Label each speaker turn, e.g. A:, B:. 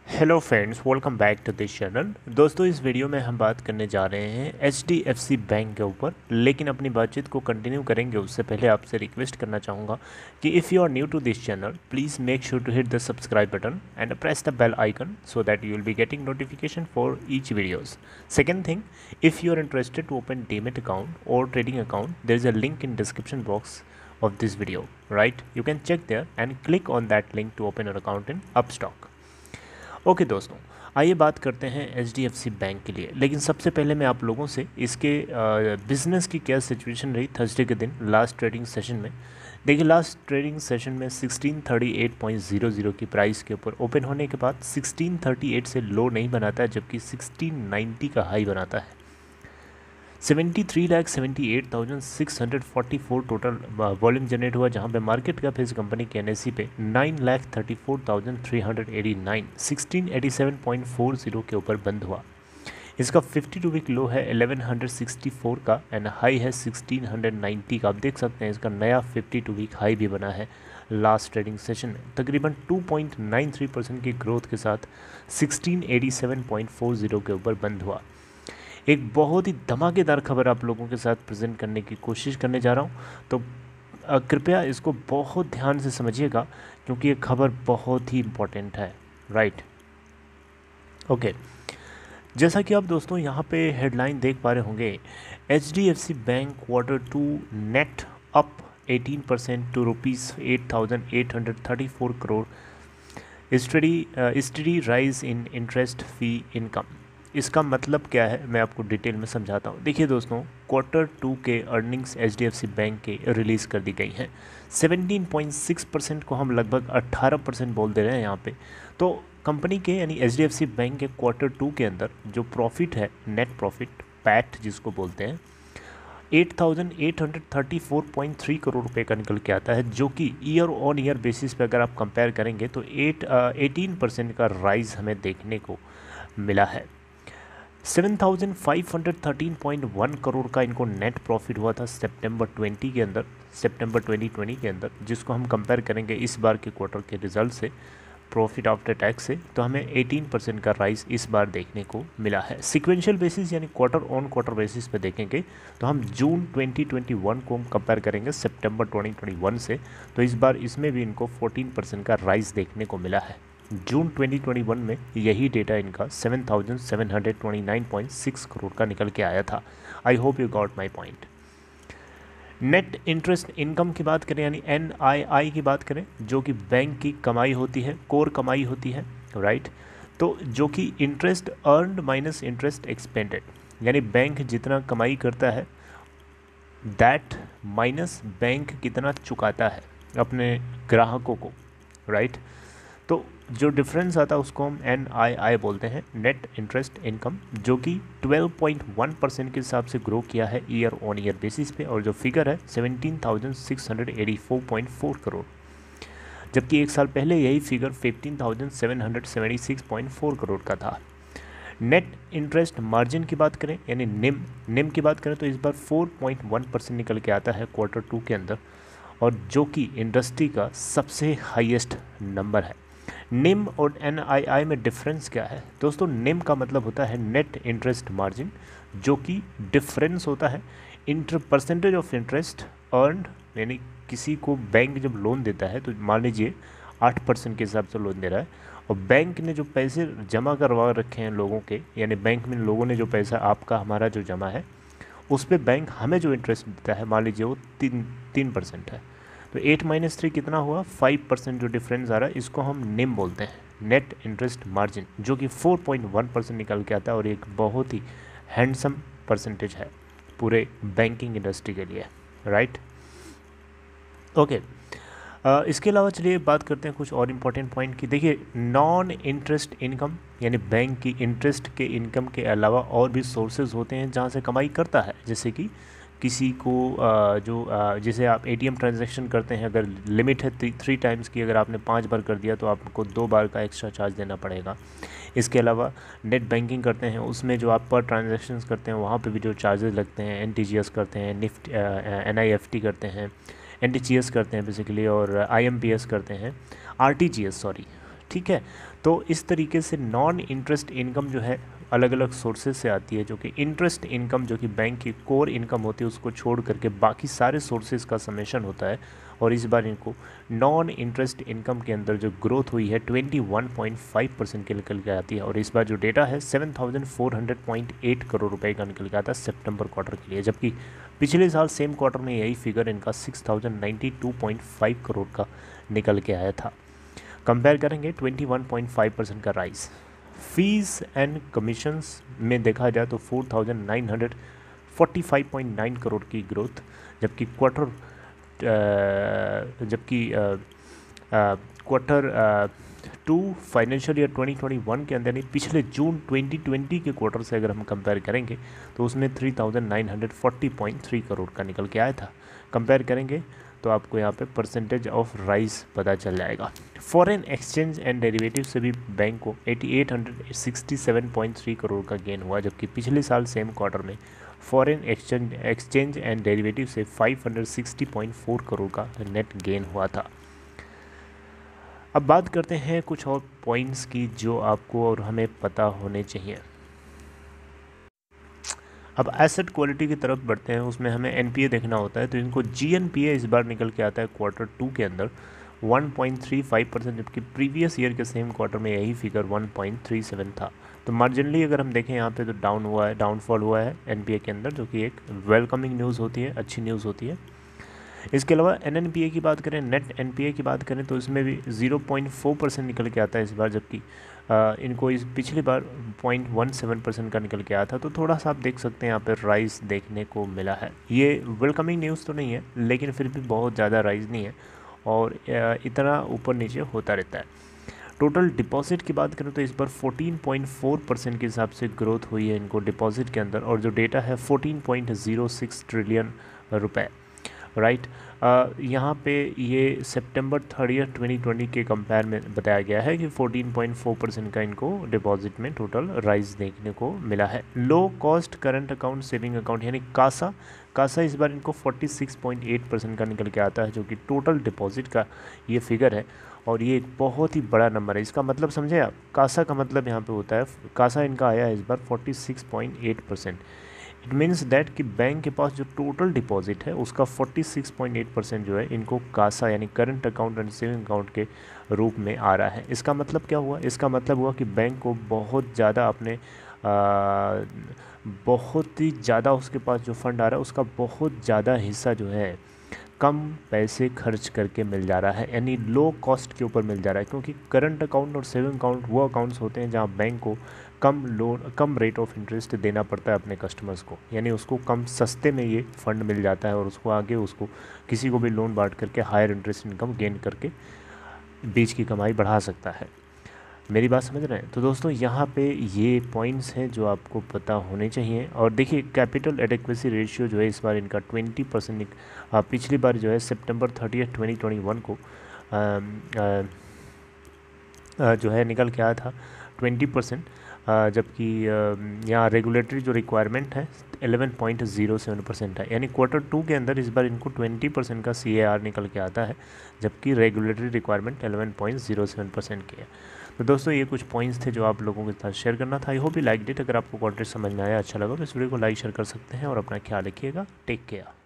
A: Hello friends, welcome back to this channel. दोस्तों, इस video में हम बात करने जा रहे हैं HDFC बैंक के ऊपर। लेकिन अपनी बातचीत को कंटिन्यू करेंगे उससे पहले आपसे रिक्वेस्ट करना चाहूँगा कि if you are new to this channel, please make sure to hit the subscribe button and press the bell icon so that you will be getting notification for each videos. Second thing, if you are interested to open demat account और trading account, there is a link in description box of this video, right? You can check there and click on that link to open an account in Upstock. Okay दोस्तों, आइए बात करते हैं HDFC bank के लिए। लेकिन सबसे पहले मैं आप लोगों से इसके बिज़नेस की क्या सिचुएशन रही थर्सडे के दिन लास्ट ट्रेडिंग सेशन में। देखिए, लास्ट ट्रेडिंग सेशन में 1638.00 की प्राइस के ऊपर ओपन होने के बाद 1638 से लो नहीं बनाता है, जबकि 1690 का हाई बनाता है। 73,78,644 टोटल वॉल्यूम जनरेट हुआ, जहां पे मार्केट कैप इस कंपनी के NSE पे 9,34,389 1687.40 के ऊपर बंद हुआ। इसका 52 वीक लो है 1164 का एंड हाई है 1690 का। आप देख सकते हैं इसका नया 52 वीक हाई भी बना है लास्ट ट्रेडिंग सेशन में। तकरीबन 2.93% की ग्रोथ के साथ 1687.40 के ऊपर बंद हुआ। एक बहुत ही धमाकेदार खबर आप लोगों के साथ प्रेजेंट करने की कोशिश करने जा रहा हूं, तो कृपया इसको बहुत ध्यान से समझिएगा क्योंकि ये खबर बहुत ही इम्पोर्टेंट है, राइट? ओके, जैसा कि आप दोस्तों यहाँ पे हेडलाइन देख पा रहे होंगे, HDFC bank Q2 net up 18% to ₹8,834 crore, steady rise in interest fee income. इसका मतलब क्या है, मैं आपको डिटेल में समझाता हूँ। देखिए दोस्तों, Q2 के अर्निंग्स HDFC बैंक के रिलीज़ कर दी गई हैं। 17.6% को हम लगभग 18% बोल दे रहे हैं यहाँ पे। तो कंपनी के यानी HDFC बैंक के Q2 के अंदर जो प्रॉफिट है, नेट प्रॉफिट, पैट जिसको बोलते हैं, 8,834.3 करोड़ रुपए का निकल के आता है, जो कि ईयर ऑन ईयर बेसिस पे अगर आप कंपेयर करेंगे तो 18% का राइज हमें देखने को मिला है। 7,513.1 करोड़ का इनको नेट प्रॉफिट हुआ था सितंबर 2020 के अंदर, जिसको हम कंपेयर करेंगे इस बार के क्वार्टर के रिजल्ट से, प्रॉफिट आफ्टर टैक्स से, तो हमें 18% का राइज इस बार देखने को मिला है। सिक्वेंशियल बेसिस यानी क्वार्टर ऑन क्वार्टर बेसिस पे देखेंगे तो हम जून 2021 को हम कंपेयर करेंगे सितंबर 2021 से, तो इस बार इसमें भी इनको 14% का राइज देखने को मिला है। जून 2021 में यही डेटा इनका 7,729.6 करोड़ का निकल के आया था। I hope you got my point. Net interest income की बात करें यानी NII की बात करें, जो कि बैंक की कमाई होती है, कोर कमाई होती है, राइट? तो जो कि interest earned minus interest expanded, यानी बैंक जितना कमाई करता है दैट माइनस बैंक कितना चुकाता है अपने ग्राहकों को, राइट? तो जो डिफरेंस आता है उसको हम NII बोलते हैं, नेट इंटरेस्ट इनकम, जो कि 12.1% के हिसाब से ग्रो किया है ईयर ऑन ईयर बेसिस पे, और जो फिगर है 17,684.4 करोड़, जबकि एक साल पहले यही फिगर 15,776.4 करोड़ का था। नेट इंटरेस्ट मार्जिन की बात करें यानी निम की बात करें तो इस बार 4.1% निकल के आता है Q2 के अंदर, और जो कि इंडस्ट्री का सबसे हाईएस्ट नंबर है। निम और NII में डिफरेंस क्या है दोस्तों? निम का मतलब होता है नेट इंटरेस्ट मार्जिन, जो कि डिफरेंस होता है परसेंटेज ऑफ इंटरेस्ट अर्नड, यानी किसी को बैंक जब लोन देता है तो मान लीजिए 8% के हिसाब से लोन दे रहा है, और बैंक ने जो पैसे जमा करवा रखे हैं लोगों के, यानी बैंक में लोगों ने जो पैसा आपका हमारा जो जमा है उस पर बैंक हमें जो इंटरेस्ट देता है, मान लीजिए वो 3% है, तो 8 - 3 कितना हुआ? 5% जो डिफरेंस आ रहा है, इसको हम निम बोलते हैं, नेट इंटरेस्ट मार्जिन, जो कि 4.1% निकल के आता है, और एक बहुत ही हैंडसम परसेंटेज है पूरे बैंकिंग इंडस्ट्री के लिए, राइट? ओके, इसके अलावा चलिए बात करते हैं कुछ और इम्पोर्टेंट पॉइंट की। देखिए, नॉन इंटरेस्ट इनकम यानी बैंक की इंटरेस्ट के इनकम के अलावा और भी सोर्सेज होते हैं जहाँ से कमाई करता है, जैसे कि किसी को जैसे आप ATM ट्रांजैक्शन करते हैं, अगर लिमिट है 3 टाइम्स की, अगर आपने 5 बार कर दिया तो आपको 2 बार का एक्स्ट्रा चार्ज देना पड़ेगा। इसके अलावा नेट बैंकिंग करते हैं, उसमें जो आप पर ट्रांजैक्शंस करते हैं वहाँ पे भी जो चार्जेस लगते हैं, NTGS करते हैं, NIFT करते हैं, NTGS करते हैं बेसिकली, और IMPS करते हैं, RTGS ठीक है। तो इस तरीके से नॉन इंटरेस्ट इनकम जो है अलग अलग सोर्सेज से आती है, जो कि इंटरेस्ट इनकम जो कि बैंक की कोर इनकम होती है उसको छोड़ करके बाकी सारे सोर्सेज का समेशन होता है। और इस बार इनको नॉन इंटरेस्ट इनकम के अंदर जो ग्रोथ हुई है 21.5% के निकल के आती है। और इस बार जो डेटा है 7,400.8 करोड़ रुपए का निकल के आता है सितंबर क्वार्टर के लिए, जबकि पिछले साल सेम क्वार्टर में यही फिगर इनका 6,092.5 करोड़ का निकल के आया था। कंपेयर करेंगे 21.5% का राइज। फीस एंड कमीशंस में देखा जाए तो 4,945.9 करोड़ की ग्रोथ, जबकि क्वार्टर 2 फाइनेंशियल ईयर 2021 के अंदर, नहीं पिछले जून 2020 के क्वार्टर से अगर हम कंपेयर करेंगे तो उसमें 3,940.3 करोड़ का निकल के आया था। कंपेयर करेंगे तो आपको यहाँ पे परसेंटेज ऑफ राइज पता चल जाएगा। फॉरेन एक्सचेंज एंड डेरिवेटिव से भी बैंक को 8,867.3 करोड़ का गेन हुआ, जबकि पिछले साल सेम क्वार्टर में फॉरेन एक्सचेंज एंड डेरिवेटिव से 560.4 करोड़ का नेट गेन हुआ था। अब बात करते हैं कुछ और पॉइंट्स की जो आपको और हमें पता होने चाहिए। अब एसेट क्वालिटी की तरफ बढ़ते हैं, उसमें हमें एनपीए देखना होता है। तो इनको जीएनपीए इस बार निकल के आता है क्वार्टर 2 के अंदर 1.35%, जबकि प्रीवियस ईयर के सेम क्वार्टर में यही फिगर 1.37 था। तो मार्जिनली अगर हम देखें यहाँ पे तो डाउनफॉल हुआ है एनपीए के अंदर, जो कि एक वेलकमिंग न्यूज़ होती है, अच्छी न्यूज़ होती है। इसके अलावा एनएनपीए की बात करें, नेट एनपीए की बात करें तो इसमें भी 0.4% निकल के आता है इस बार, जबकि इनको इस पिछली बार 0.17% का निकल के आया था। तो थोड़ा सा आप देख सकते हैं यहाँ पर राइज देखने को मिला है। ये वेलकमिंग न्यूज़ तो नहीं है, लेकिन फिर भी बहुत ज़्यादा राइज नहीं है और इतना ऊपर नीचे होता रहता है। टोटल डिपॉजिट की बात करें तो इस बार 14.4% के हिसाब से ग्रोथ हुई है इनको डिपॉजिट के अंदर, और जो डेटा है 14.06 ट्रिलियन रुपए, राइट। यहाँ पे ये सितंबर 30, 2020 के कंपेयर में बताया गया है कि 14.4% का इनको डिपॉजिट में टोटल राइज देखने को मिला है। Low cost current account saving account यानी कासा इस बार इनको 46.8% का निकल के आता है, जो कि टोटल डिपॉजिट का ये फिगर है। और ये एक बहुत ही बड़ा नंबर है। इसका मतलब समझे आप, कासा का मतलब यहाँ पे होता है, कासा इनका आया है इस बार 46.8%। इट मीन्स दैट कि बैंक के पास जो टोटल डिपॉजिट है उसका 46.8% जो है इनको कासा यानी current account and saving account के रूप में आ रहा है। इसका मतलब क्या हुआ? इसका मतलब हुआ कि बैंक को बहुत ज़्यादा अपने बहुत ही ज़्यादा उसके पास जो फंड आ रहा है उसका बहुत ज़्यादा हिस्सा जो है कम पैसे खर्च करके मिल जा रहा है, यानी लो कॉस्ट के ऊपर मिल जा रहा है। क्योंकि करंट अकाउंट और सेविंग अकाउंट वो अकाउंट्स होते हैं जहां बैंक को कम रेट ऑफ इंटरेस्ट देना पड़ता है अपने कस्टमर्स को, यानी उसको कम सस्ते में ये फंड मिल जाता है और उसको आगे उसको किसी को भी लोन बांट करके हायर इंटरेस्ट इनकम गेन करके बीच की कमाई बढ़ा सकता है। मेरी बात समझ रहे हैं? तो दोस्तों यहाँ पे ये पॉइंट्स हैं जो आपको पता होने चाहिए। और देखिए कैपिटल एडेक्वेसी रेशियो जो है इस बार इनका 20%, पिछली बार जो है सितंबर 30, 2021 को जो है निकल के आया था 20%, जबकि यहाँ रेगुलेटरी जो रिक्वायरमेंट है 11.07% है, यानी क्वार्टर 2 के अंदर इस बार इनको 20% का CAR निकल के आता है, जबकि रेगुलेटरी रिक्वायरमेंट 11.07% की है। तो दोस्तों ये कुछ पॉइंट्स थे जो आप लोगों के साथ शेयर करना था। I hope you like it. अगर आपको कंटेंट समझ में आया, अच्छा लगा तो इस वीडियो को लाइक शेयर कर सकते हैं और अपना ख्याल रखिएगा। Take care.